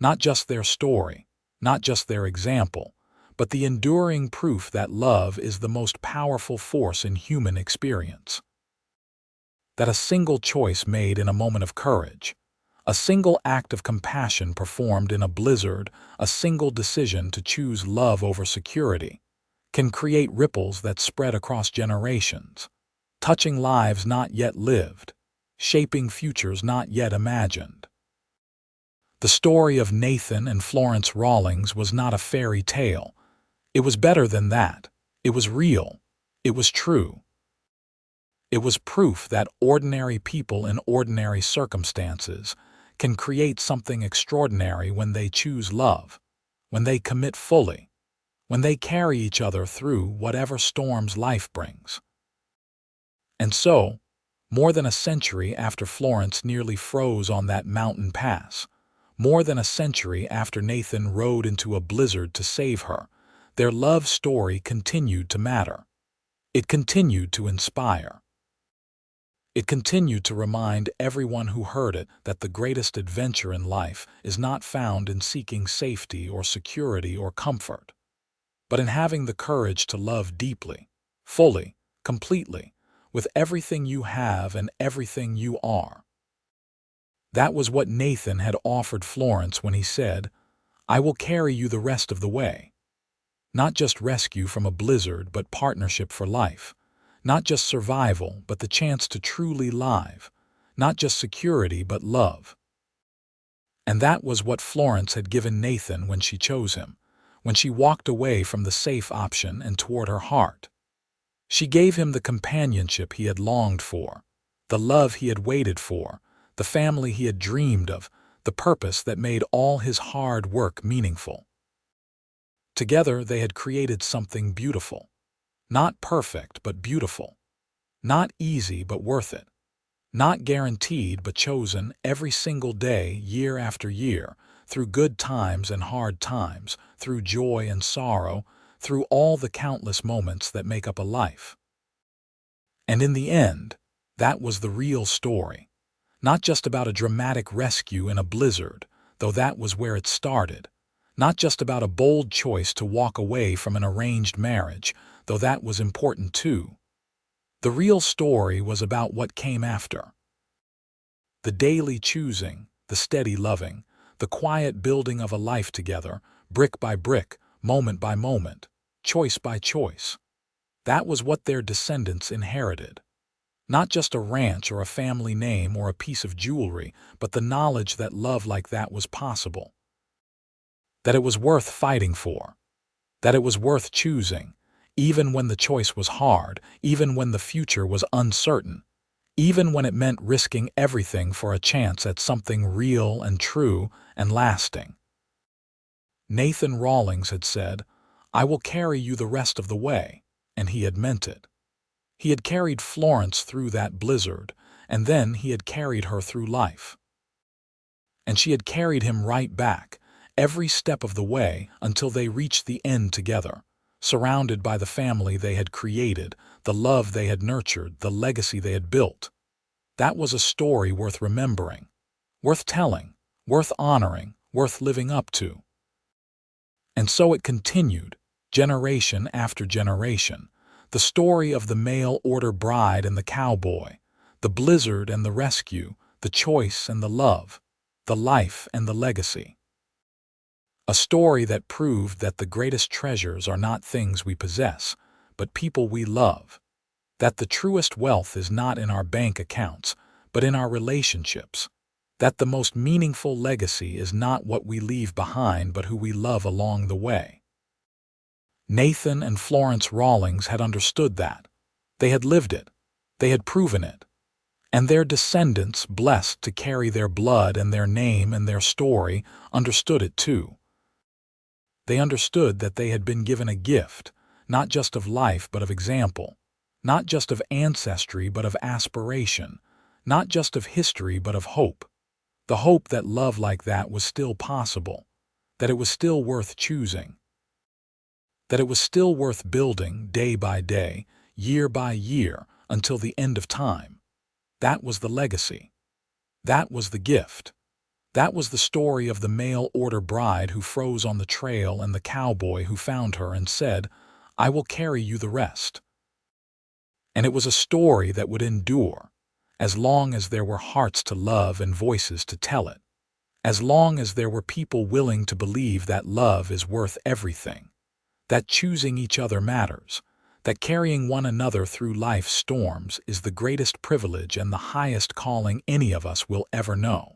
Speaker 1: Not just their story, not just their example, but the enduring proof that love is the most powerful force in human experience. That a single choice made in a moment of courage, a single act of compassion performed in a blizzard, a single decision to choose love over security, can create ripples that spread across generations, touching lives not yet lived, shaping futures not yet imagined. The story of Nathan and Florence Rawlings was not a fairy tale. It was better than that. It was real. It was true. It was proof that ordinary people in ordinary circumstances can create something extraordinary when they choose love, when they commit fully, when they carry each other through whatever storms life brings. And so, more than a century after Florence nearly froze on that mountain pass, More than a century after Nathan rode into a blizzard to save her, their love story continued to matter. It continued to inspire. It continued to remind everyone who heard it that the greatest adventure in life is not found in seeking safety or security or comfort, but in having the courage to love deeply, fully, completely, with everything you have and everything you are. That was what Nathan had offered Florence when he said, "I will carry you the rest of the way." Not just rescue from a blizzard, but partnership for life. Not just survival, but the chance to truly live. Not just security, but love. And that was what Florence had given Nathan when she chose him, when she walked away from the safe option and toward her heart. She gave him the companionship he had longed for, the love he had waited for, the family he had dreamed of, the purpose that made all his hard work meaningful. Together they had created something beautiful. Not perfect, but beautiful. Not easy, but worth it. Not guaranteed, but chosen every single day, year after year, through good times and hard times, through joy and sorrow, through all the countless moments that make up a life. And in the end, that was the real story. Not just about a dramatic rescue in a blizzard, though that was where it started. Not just about a bold choice to walk away from an arranged marriage, though that was important too. The real story was about what came after. The daily choosing, the steady loving, the quiet building of a life together, brick by brick, moment by moment, choice by choice. That was what their descendants inherited. Not just a ranch or a family name or a piece of jewelry, but the knowledge that love like that was possible. That it was worth fighting for. That it was worth choosing, even when the choice was hard, even when the future was uncertain, even when it meant risking everything for a chance at something real and true and lasting. Nathan Rawlings had said, "I will carry you the rest of the way," and he had meant it. He had carried Florence through that blizzard, and then he had carried her through life. And she had carried him right back, every step of the way until they reached the end together, surrounded by the family they had created, the love they had nurtured, the legacy they had built. That was a story worth remembering, worth telling, worth honoring, worth living up to. And so it continued, generation after generation, the story of the mail-order bride and the cowboy, the blizzard and the rescue, the choice and the love, the life and the legacy. A story that proved that the greatest treasures are not things we possess, but people we love. That the truest wealth is not in our bank accounts, but in our relationships. That the most meaningful legacy is not what we leave behind, but who we love along the way. Nathan and Florence Rawlings had understood that. They had lived it. They had proven it. And their descendants, blessed to carry their blood and their name and their story, understood it too. They understood that they had been given a gift, not just of life but of example, not just of ancestry but of aspiration, not just of history but of hope. The hope that love like that was still possible, that it was still worth choosing, that it was still worth building day by day, year by year, until the end of time. That was the legacy. That was the gift. That was the story of the mail-order bride who froze on the trail and the cowboy who found her and said, "I will carry you the rest." And it was a story that would endure, as long as there were hearts to love and voices to tell it, as long as there were people willing to believe that love is worth everything, that choosing each other matters, that carrying one another through life's storms is the greatest privilege and the highest calling any of us will ever know.